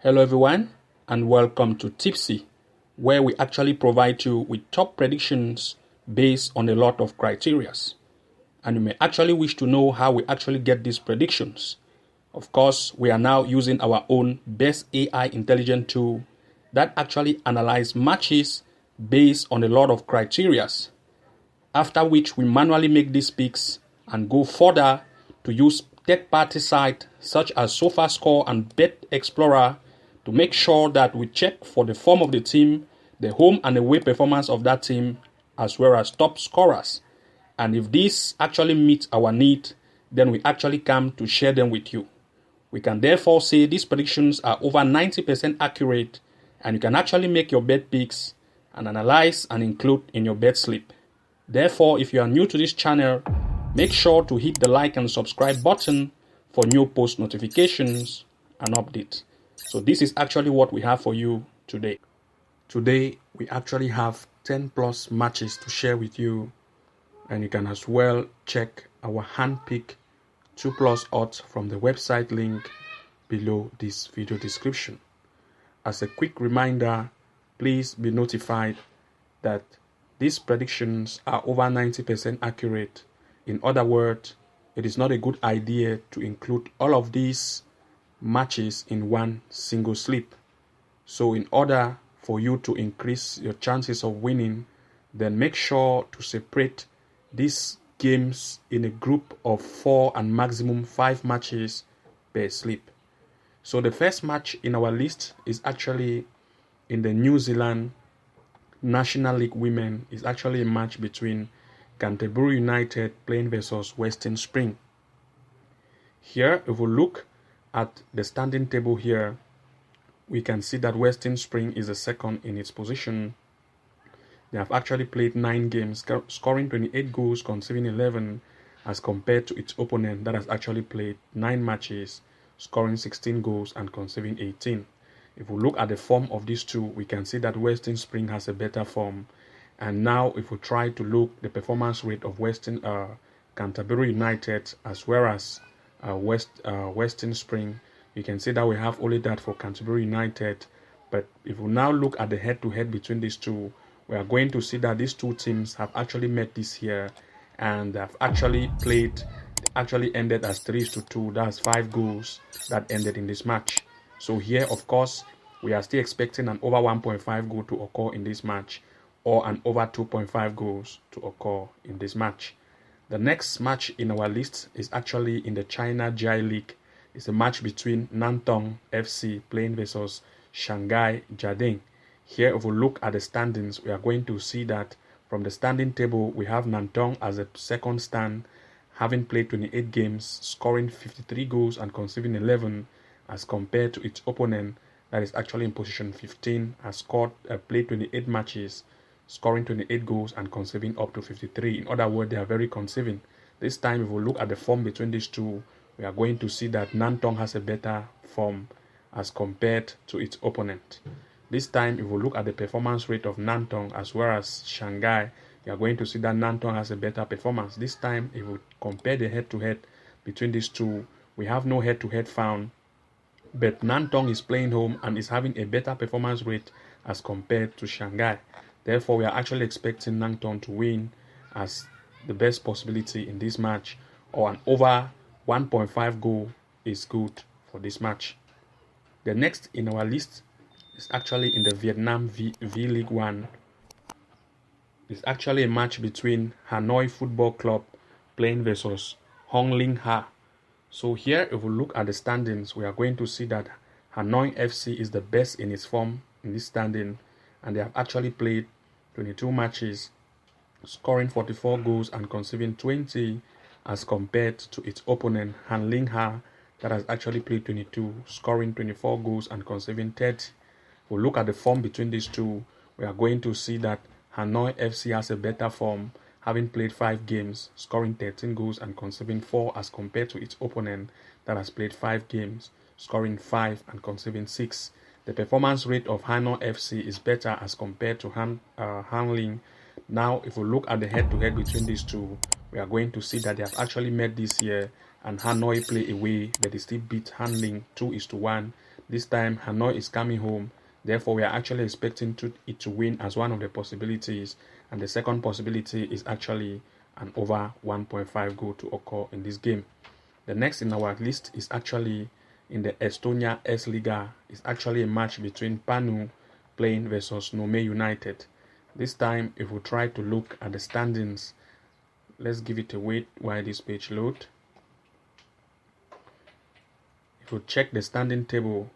Hello everyone and welcome to Tipsy, where we actually provide you with top predictions based on a lot of criterias. And you may actually wish to know how we actually get these predictions. Of course, we are now using our own best AI intelligent tool that actually analyzes matches based on a lot of criterias. After which we manually make these picks and go further to use third-party sites such as SofaScore and Bet Explorer to make sure that we check for the form of the team, the home and away performance of that team, as well as top scorers. And if this actually meets our need, then we actually come to share them with you. We can therefore say these predictions are over 90% accurate, and you can actually make your bet picks and analyze and include in your bet slip. Therefore, if you are new to this channel, make sure to hit the like and subscribe button for new post notifications and updates. So this is actually what we have for you today. Today, we actually have 10 plus matches to share with you, and you can as well check our handpick 2 plus odds from the website link below this video description. As a quick reminder, please be notified that these predictions are over 90% accurate. In other words, it is not a good idea to include all of these matches in one single slip. So in order for you to increase your chances of winning, then make sure to separate these games in a group of 4 and maximum 5 matches per slip. So the first match in our list is actually in the New Zealand National League Women. Is actually a match between Canterbury United playing versus Western Spring. Here, if we look at the standing table here, we can see that Western Spring is the second in its position. They have actually played 9 games, scoring 28 goals, conceding 11, as compared to its opponent that has actually played 9 matches, scoring 16 goals and conceding 18. If we look at the form of these two, we can see that Western Spring has a better form. And now if we try to look the performance rate of Canterbury United as well as Western Spring, you can see that we have only that for Canterbury United. But if we now look at the head-to-head between these two, we are going to see that these two teams have actually met this year and have actually ended as 3-2. That's 5 goals that ended in this match. So here, of course, we are still expecting an over 1.5 goal to occur in this match, or an over 2.5 goals to occur in this match. The next match in our list is actually in the China Jai League. It's a match between Nantong FC playing versus Shanghai Jiading. Here, if we look at the standings, we are going to see that from the standing table, we have Nantong as a second stand, having played 28 games, scoring 53 goals and conceding 11, as compared to its opponent that is actually in position 15, has played 28 matches, scoring 28 goals and conceding up to 53. In other words, they are very conceding. This time, if we look at the form between these two, we are going to see that Nantong has a better form as compared to its opponent. This time, if we look at the performance rate of Nantong as well as Shanghai, we are going to see that Nantong has a better performance. This time, if we compare the head-to-head between these two, we have no head-to-head found, but Nantong is playing home and is having a better performance rate as compared to Shanghai. Therefore, we are actually expecting Nantong to win as the best possibility in this match, or an over 1.5 goal is good for this match. The next in our list is actually in the Vietnam V-League 1. It's actually a match between Hanoi Football Club playing versus Hong Ling Ha. So here, if we look at the standings, we are going to see that Hanoi FC is the best in its form in this standing, and they have actually played 22 matches, scoring 44 goals and conceding 20, as compared to its opponent Han Ling Ha that has actually played 22, scoring 24 goals and conceding 30. If we look at the form between these two, we are going to see that Hanoi FC has a better form, having played 5 games, scoring 13 goals and conceding 4, as compared to its opponent that has played 5 games, scoring 5 and conceding 6. The performance rate of Hanoi FC is better as compared to Han Ling. Now, if we look at the head-to-head between these two, we are going to see that they have actually met this year, and Hanoi play away, but they still beat Han Ling 2-1. This time Hanoi is coming home. Therefore, we are actually expecting it to win as one of the possibilities. And the second possibility is actually an over 1.5 goal to occur in this game. The next in our list is actually in the Estonia S Liga. It's actually a match between Panu playing versus Nome United. This time, if we try to look at the standings, let's give it a wait while this page loads. If we check the standing table,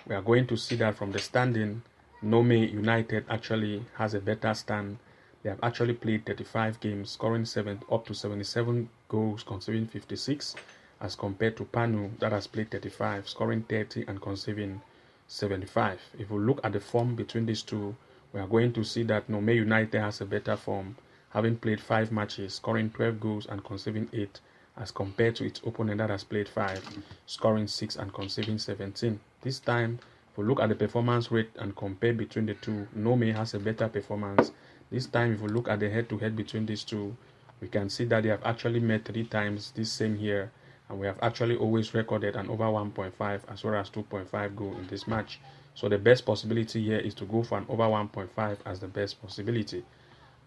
we are going to see that from the standing, Nome United actually has a better stand. They have actually played 35 games, scoring up to 77 goals, conceding 56, as compared to Panu that has played 35, scoring 30 and conceding 75. If we look at the form between these two, we are going to see that Nome United has a better form, having played 5 matches, scoring 12 goals and conceding 8, as compared to its opponent that has played 5, scoring 6 and conceding 17. This time, if we look at the performance rate and compare between the two, Nome has a better performance. This time, if we look at the head-to-head between these two, we can see that they have actually met 3 times this same year, and we have actually always recorded an over 1.5 as well as 2.5 goal in this match. So the best possibility here is to go for an over 1.5 as the best possibility.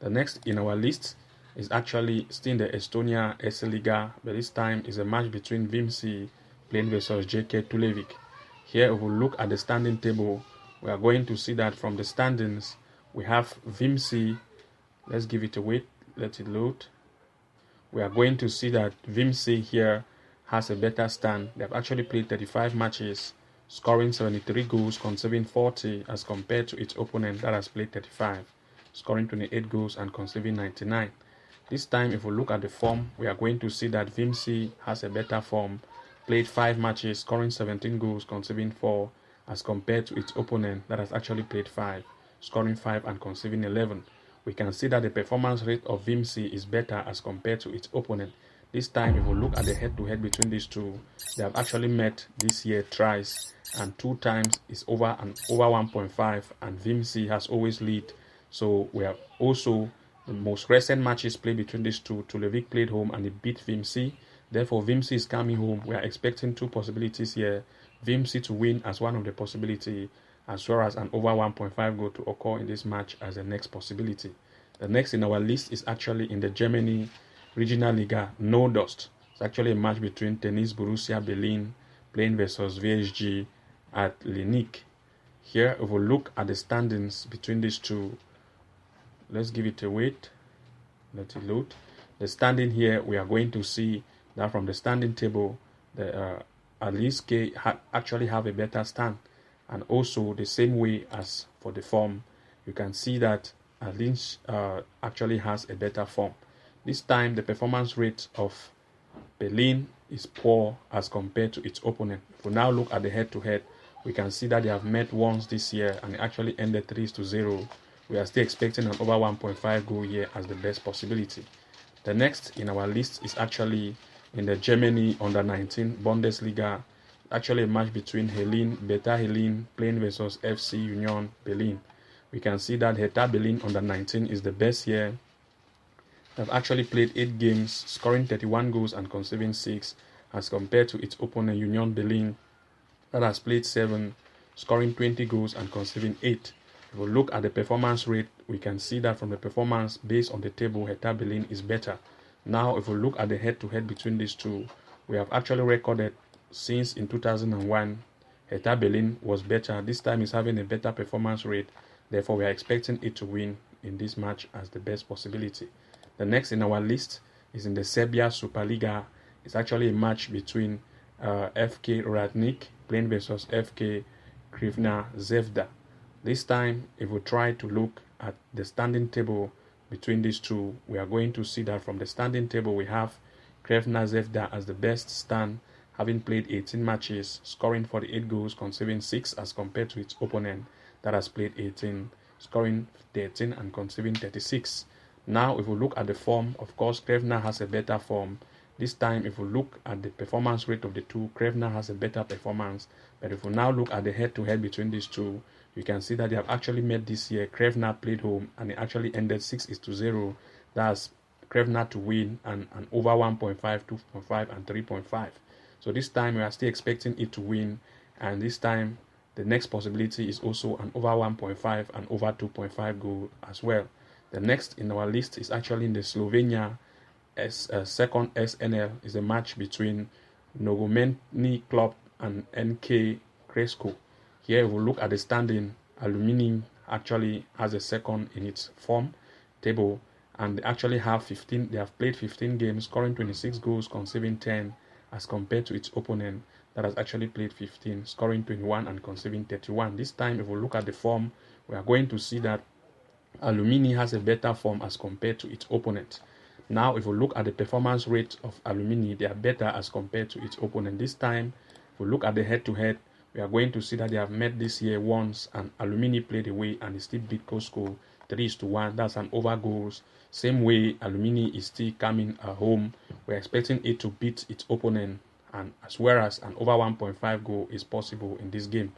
The next in our list is actually still in the Estonia S Liga, but this time is a match between Vimsi playing versus JK Tulevik. Here, if we look at the standing table, we are going to see that from the standings, we have Vimsi. Let's give it a wait, let it load. We are going to see that Vimsi here has a better stand. They have actually played 35 matches, scoring 73 goals, conceding 40, as compared to its opponent that has played 35, scoring 28 goals and conceding 99. This time, if we look at the form, we are going to see that Vimsi has a better form, played 5 matches, scoring 17 goals, conceding 4, as compared to its opponent that has actually played 5, scoring 5 and conceding 11. We can see that the performance rate of Vimsi is better as compared to its opponent. This time, if we look at the head-to-head between these two, they have actually met this year thrice, and 2 times is over 1.5, and Vimsi has always lead. So we have also the most recent matches played between these two. Tulevik played home and it beat Vimsi. Therefore, Vimsi is coming home. We are expecting 2 possibilities here. Vimsi to win as one of the possibility, as well as an over 1.5 goal to occur in this match as the next possibility. The next in our list is actually in the Germany Regional Liga, No Dust. It's actually a match between Tennis Borussia Berlin playing versus VSG at Linik. Here, if we look at the standings between these two, let's give it a wait, let it load. The standing here, we are going to see that from the standing table, the Aliske actually have a better stand, and also the same way as for the form, you can see that Linz actually has a better form. This time, the performance rate of Berlin is poor as compared to its opponent. If we now look at the head-to-head, we can see that they have met once this year and it actually ended 3-0. We are still expecting an over 1.5 goal here as the best possibility. The next in our list is actually in the Germany Under-19 Bundesliga. Actually a match between Beta Helene playing versus FC Union Berlin. We can see that Hertha Berlin Under-19 is the best here. They've actually played 8 games, scoring 31 goals and conceding 6, as compared to its opponent Union Berlin that has played 7, scoring 20 goals and conceding 8. If we look at the performance rate, we can see that from the performance based on the table, Hertha Berlin is better. Now, if we look at the head-to-head between these two, we have actually recorded since in 2001, Hertha Berlin was better. This time is having a better performance rate. Therefore, we are expecting it to win in this match as the best possibility. The next in our list is in the Serbia Superliga. It's actually a match between FK Radnik playing versus FK Crvena Zvezda. This time, if we try to look at the standing table between these two, we are going to see that from the standing table, we have Crvena Zvezda as the best stand, having played 18 matches, scoring 48 goals, conceding 6 as compared to its opponent that has played 18, scoring 13 and conceding 36. Now, if we look at the form, of course, Crvena has a better form. This time, if we look at the performance rate of the two, Crvena has a better performance. But if we now look at the head-to-head between these two, you can see that they have actually met this year. Crvena played home and it actually ended 6-0. That's Crvena to win and over 1.5, 2.5, and 3.5. So this time we are still expecting it to win, and this time The next possibility is also an over 1.5 and over 2.5 goal as well. The next in our list is actually in the Slovenia second SNL, is a match between Nogometni Club and NK Cresco. Here we will look at the standing. Alumini actually has a second in its form table, and they actually have 15. They have played 15 games, scoring 26 goals, conceding 10, as compared to its opponent that has actually played 15, scoring 21 and conceding 31. This time, if we look at the form, we are going to see that Alumini has a better form as compared to its opponent. Now, if we look at the performance rate of Alumini, they are better as compared to its opponent. This time, if we look at the head-to-head, we are going to see that they have met this year once, and Alumini played away and they still beat Cosco 3-1. That's an over goals. Same way, Alumini is still coming home. We're expecting it to beat its opponent, and as well as an over 1.5 goal is possible in this game.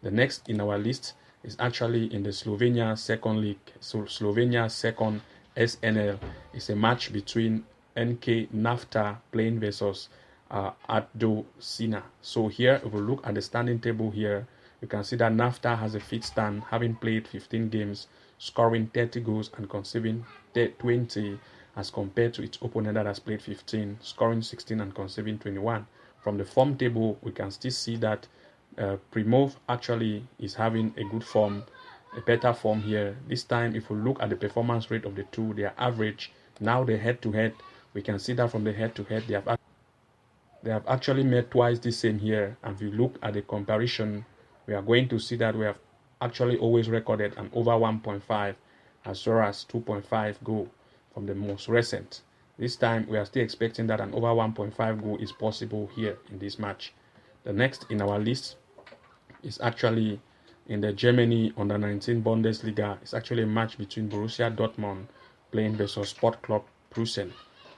The next in our list is actually in the Slovenia second league. So Slovenia second SNL is a match between NK Nafta playing versus Addo Sina. So here, if we look at the standing table here, you can see that Nafta has a fit stand, having played 15 games, scoring 30 goals and conceding 20, as compared to its opponent that has played 15, scoring 16 and conceding 21. From the form table, we can still see that Primov actually is having a good form, a better form here. This time, if we look at the performance rate of the two, they are average. Now the head-to-head, we can see that from the head-to-head, they have actually met twice the same here. And if you look at the comparison, we are going to see that we have actually always recorded an over 1.5 as well as 2.5 goal from the most recent. This time, we are still expecting that an over 1.5 goal is possible here in this match. The next in our list is actually in the Germany Under-19 Bundesliga. It's actually a match between Borussia Dortmund playing versus Sport Club Prusen.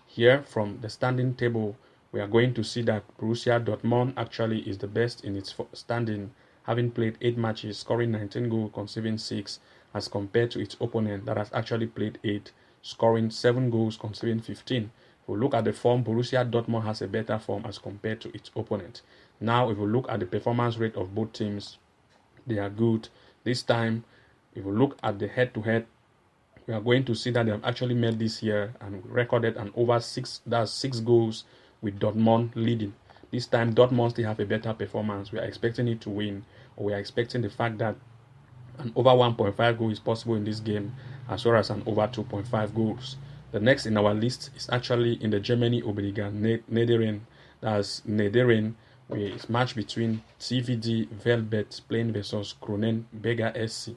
Here, from the standing table, we are going to see that Borussia Dortmund actually is the best in its standing, having played 8 matches, scoring 19 goals, conceding 6, as compared to its opponent that has actually played 8, scoring 7 goals, conceding 15. If we look at the form, Borussia Dortmund has a better form as compared to its opponent. Now, if we look at the performance rate of both teams, they are good. This time, if we look at the head-to-head, we are going to see that they have actually met this year and recorded an over 6 goals, with Dortmund leading. This time, Dortmund still have a better performance. We are expecting it to win, or we are expecting the fact that an over 1.5 goal is possible in this game, as well as an over 2.5 goals. The next in our list is actually in the Germany Oberliga Niederrhein. That's Niederrhein, where it's match between TVD Velvet playing versus Kronenberger SC.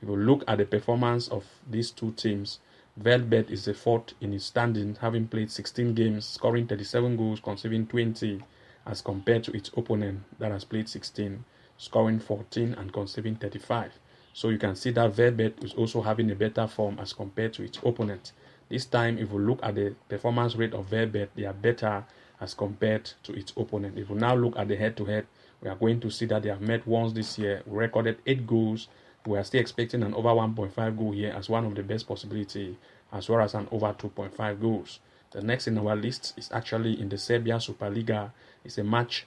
If you look at the performance of these two teams, Velvet is the fourth in its standing, having played 16 games, scoring 37 goals, conceding 20, as compared to its opponent that has played 16, scoring 14 and conceding 35. So you can see that Velvet is also having a better form as compared to its opponent. This time, if we look at the performance rate of Velvet, they are better as compared to its opponent. If we now look at the head-to-head, we are going to see that they have met once this year. We recorded 8 goals. We are still expecting an over 1.5 goal here as one of the best possibility, as well as an over 2.5 goals. The next in our list is actually in the Serbia Superliga. It's a match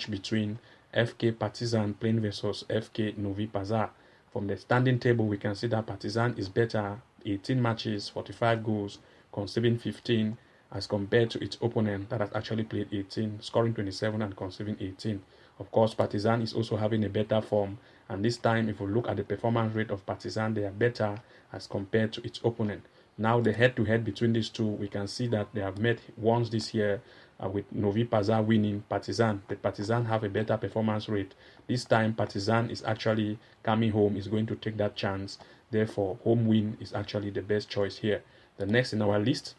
between FK Partizan playing versus FK Novi Pazar. From the standing table, we can see that Partizan is better, 18 matches, 45 goals, conceding 15, as compared to its opponent that has actually played 18, scoring 27 and conceding 18. Of course, Partizan is also having a better form, and this time, if we look at the performance rate of Partizan, they are better as compared to its opponent. Now, the head-to-head between these two, we can see that they have met once this year with Novi Pazar winning Partizan. The Partizan have a better performance rate. This time, Partizan is actually coming home, is going to take that chance. Therefore, home win is actually the best choice here. The next in our list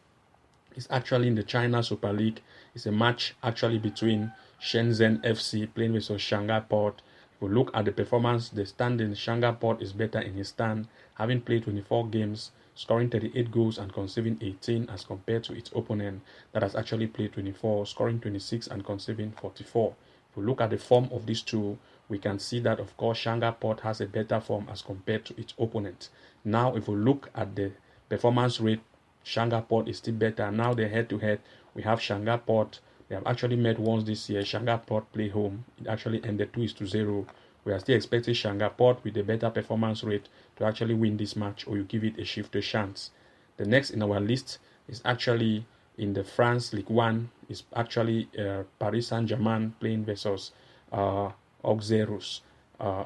is actually in the China Super League. It's a match actually between Shenzhen FC playing versus Shanghai Port. If we look at the performance, the standing, Shanghai Port is better in his stand, having played 24 games, scoring 38 goals and conceding 18, as compared to its opponent that has actually played 24, scoring 26 and conceding 44. If we look at the form of these two, we can see that, of course, Shanghai Port has a better form as compared to its opponent. Now, if we look at the performance rate, Shanghai Port is still better. Now, the head-to-head, we have Shanghai Port. They have actually met once this year. Shanghai Port play home. It actually ended 2-0 we are still expecting Shangaport with a better performance rate to actually win this match, or you give it a shifted chance. The next in our list is actually in the France Ligue 1, is actually Paris Saint-Germain playing versus Auxerre,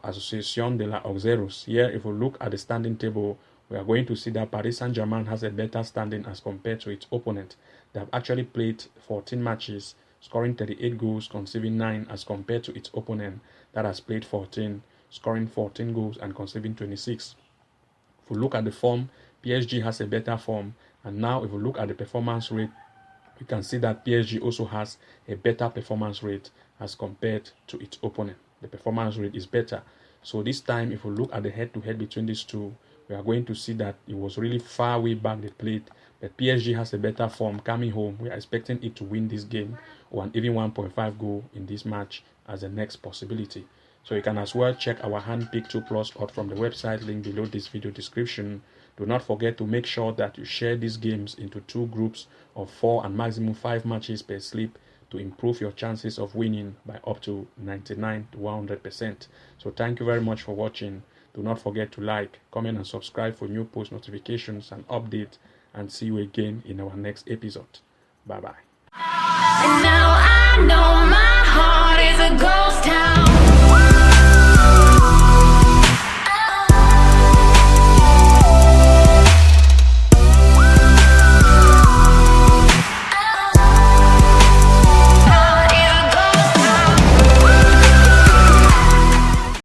Association de la Auxerre. Here, if we look at the standing table, we are going to see that Paris Saint-Germain has a better standing as compared to its opponent. They have actually played 14 matches, scoring 38 goals, conceding 9, as compared to its opponent that has played 14, scoring 14 goals and conceding 26. If we look at the form, PSG has a better form, and now if we look at the performance rate, we can see that PSG also has a better performance rate as compared to its opponent. The performance rate is better. So this time, if we look at the head-to-head between these two, we are going to see that it was really far way back they played, but PSG has a better form coming home. We are expecting it to win this game, or even 1.5 goal in this match as the next possibility. So you can as well check our handpicked 2+ odds from the website, link below this video description. Do not forget to make sure that you share these games into 2 groups of 4 and maximum 5 matches per slip to improve your chances of winning by up to 99 to 100%. So thank you very much for watching. Do not forget to like, comment and subscribe for new post notifications and updates, and see you again in our next episode. Bye bye. And now I know my heart is a ghost town.